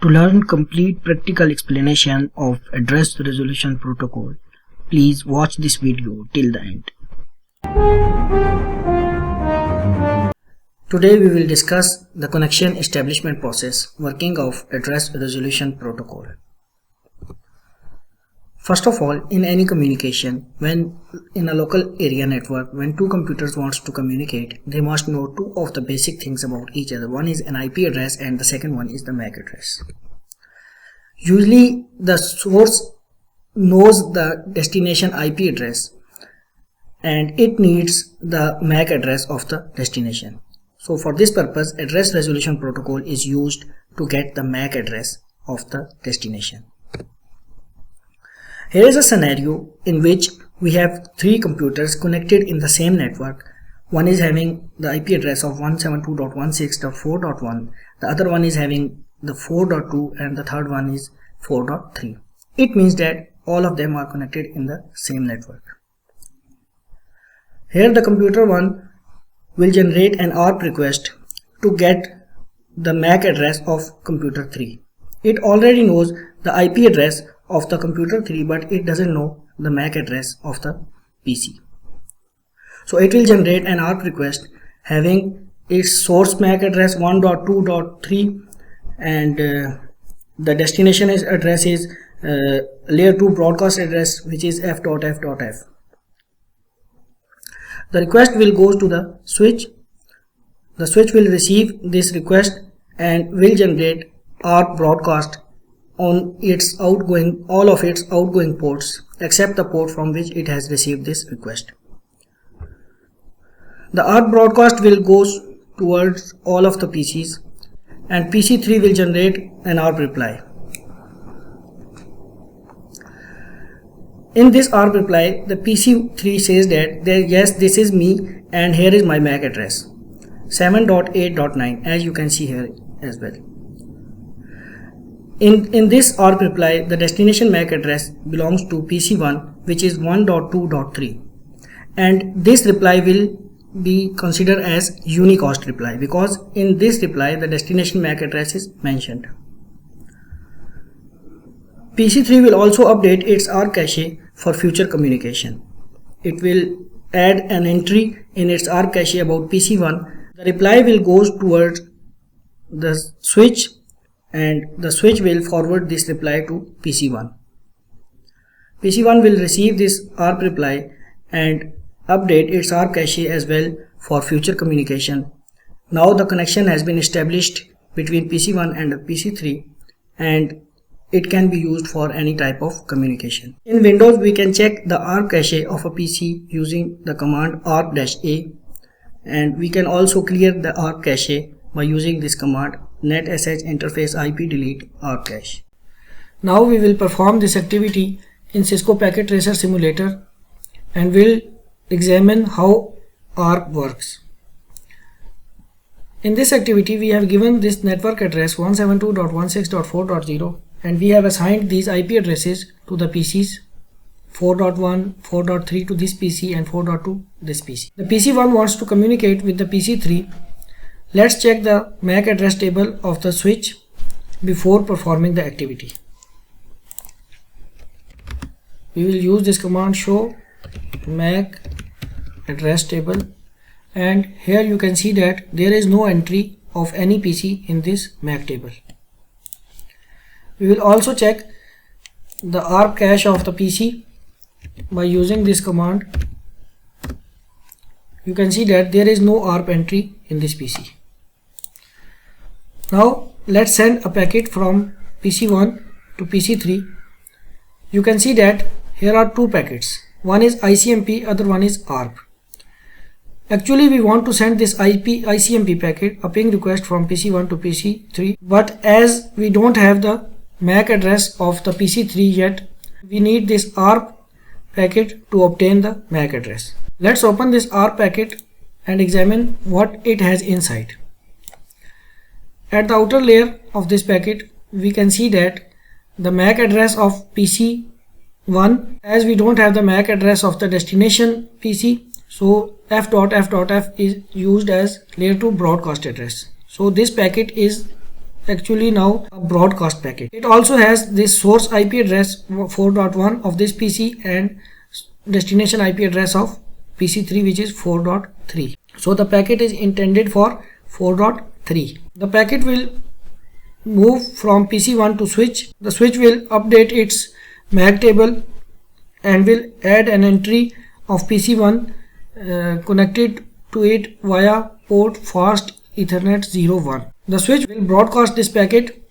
To learn complete practical explanation of address resolution protocol, please watch this video till the end. Today we will discuss the connection establishment process working of address resolution protocol. First of all, in any communication, when in a local area network, when two computers wants to communicate, they must know two of the basic things about each other. One is an IP address and the second one is the MAC address. Usually the source knows the destination IP address and it needs the MAC address of the destination. So for this purpose, address resolution protocol is used to get the MAC address of the destination. Here is a scenario in which we have three computers connected in the same network. One is having the IP address of 172.16.4.1, the other one is having the 4.2 and the third one is 4.3. It means that all of them are connected in the same network. Here the computer 1 will generate an ARP request to get the MAC address of computer 3. It already knows the IP address of the computer 3, but it doesn't know the MAC address of the PC. So it will generate an ARP request having its source MAC address 1.2.3 and the destination address is layer 2 broadcast address, which is f.f.f. The request will go to the switch. The switch will receive this request and will generate ARP broadcast on its outgoing, all of its outgoing ports except the port from which it has received this request. The ARP broadcast will go towards all of the PCs and PC3 will generate an ARP reply. In this ARP reply, the PC3 says that yes, this is me and here is my MAC address 7.8.9, as you can see here as well. In this ARP reply, the destination MAC address belongs to PC1, which is 1.2.3, and this reply will be considered as unicast reply because in this reply the destination MAC address is mentioned. PC3 will also update its ARP cache for future communication. It will add an entry in its ARP cache about PC1. The reply will go towards the switch and the switch will forward this reply to PC1. PC1 will receive this ARP reply and update its ARP cache as well for future communication. Now the connection has been established between PC1 and PC3 and it can be used for any type of communication. In Windows, we can check the ARP cache of a PC using the command ARP-A, and we can also clear the ARP cache by using this command netsh interface IP delete ARP cache. Now we will perform this activity in Cisco Packet Tracer simulator and will examine how ARP works. In this activity, we have given this network address 172.16.4.0 and we have assigned these IP addresses to the PCs 4.1, 4.3 to this PC and 4.2 this PC. The PC1 wants to communicate with the PC3. Let's check the MAC address table of the switch before performing the activity. We will use this command show MAC address table, and here you can see that there is no entry of any PC in this MAC table. We will also check the ARP cache of the PC by using this command. You can see that there is no ARP entry in this PC. Now let's send a packet from PC1 to PC3. You can see that here are two packets. One is ICMP, other one is ARP. Actually, we want to send this ICMP packet, a ping request from PC1 to PC3, but as we don't have the MAC address of the PC3 yet, we need this ARP packet to obtain the MAC address. Let's open this ARP packet and examine what it has inside. At the outer layer of this packet, we can see that the MAC address of PC1, as we don't have the MAC address of the destination PC, so f.f.f is used as layer 2 broadcast address. So this packet is actually now a broadcast packet. It also has this source IP address 4.1 of this PC and destination IP address of PC3, which is 4.3. So the packet is intended for 4.3. The packet will move from PC1 to switch. The switch will update its MAC table and will add an entry of PC1 connected to it via port fast Ethernet 01. The switch will broadcast this packet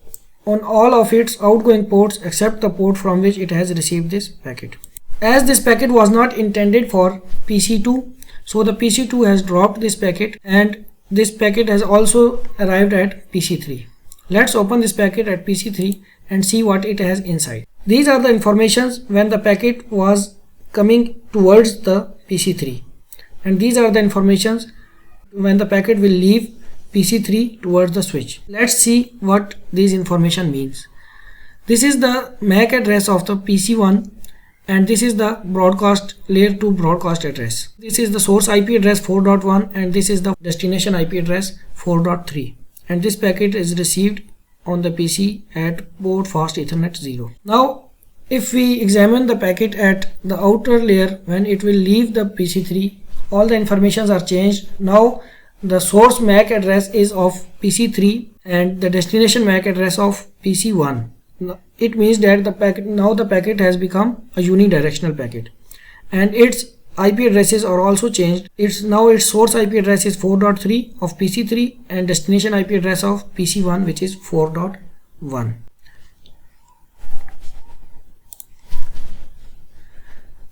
on all of its outgoing ports except the port from which it has received this packet. As this packet was not intended for PC2, so the PC2 has dropped this packet and this packet has also arrived at PC3. Let's open this packet at PC3 and see what it has inside. These are the informations when the packet was coming towards the PC3, and these are the informations when the packet will leave PC3 towards the switch. Let's see what these information means. This is the MAC address of the PC1 and this is the broadcast layer 2 broadcast address. This is the source IP address 4.1 and this is the destination IP address 4.3, and this packet is received on the PC at port fast Ethernet 0. Now if we examine the packet at the outer layer when it will leave the PC3, all the informations are changed. Now the source MAC address is of PC3 and the destination MAC address of PC1. It means that the packet has become a unidirectional packet and its IP addresses are also changed. Its source IP address is 4.3 of PC3 and destination IP address of PC1, which is 4.1.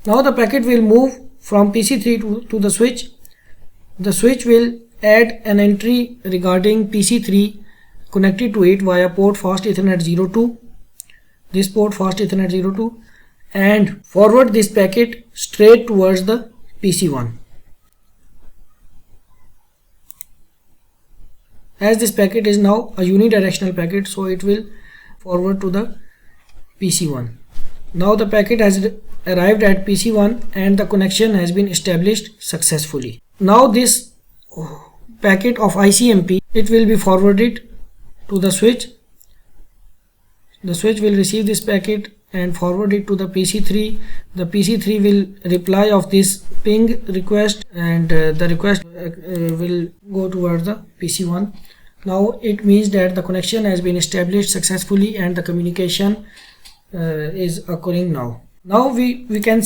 Now the packet will move from PC3 to the switch. The switch will add an entry regarding PC3 connected to it via port fast Ethernet 02, this port fast Ethernet 02, and forward this packet straight towards the PC1. As this packet is now a unidirectional packet, so it will forward to the PC1. Now the packet has arrived at PC1 and the connection has been established successfully. Now this packet of ICMP, it will be forwarded to the switch. The switch will receive this packet and forward it to the PC3. The PC3 will reply of this ping request and the request will go towards the PC1. Now it means that the connection has been established successfully and the communication is occurring now. Now we can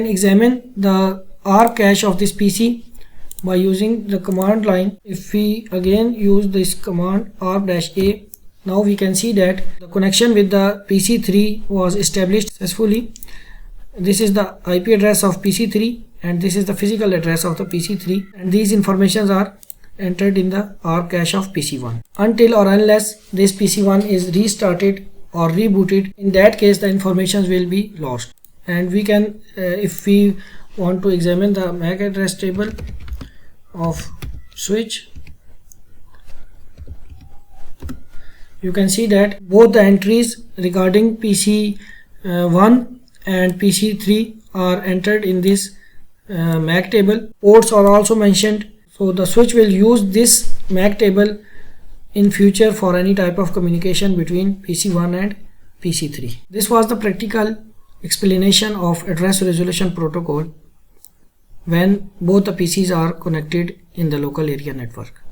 examine the ARP cache of this PC by using the command line. If we again use this command ARP-A, now we can see that the connection with the PC3 was established successfully. This is the IP address of PC3 and this is the physical address of the PC3, and these informations are entered in the ARP cache of PC1. Until or unless this PC1 is restarted or rebooted, in that case the information will be lost. And we can if we want to examine the MAC address table of switch, you can see that both the entries regarding PC1 and PC3 are entered in this MAC table. Ports are also mentioned, so the switch will use this MAC table in future for any type of communication between PC1 and PC3. This was the practical explanation of address resolution protocol when both the PCs are connected in the local area network.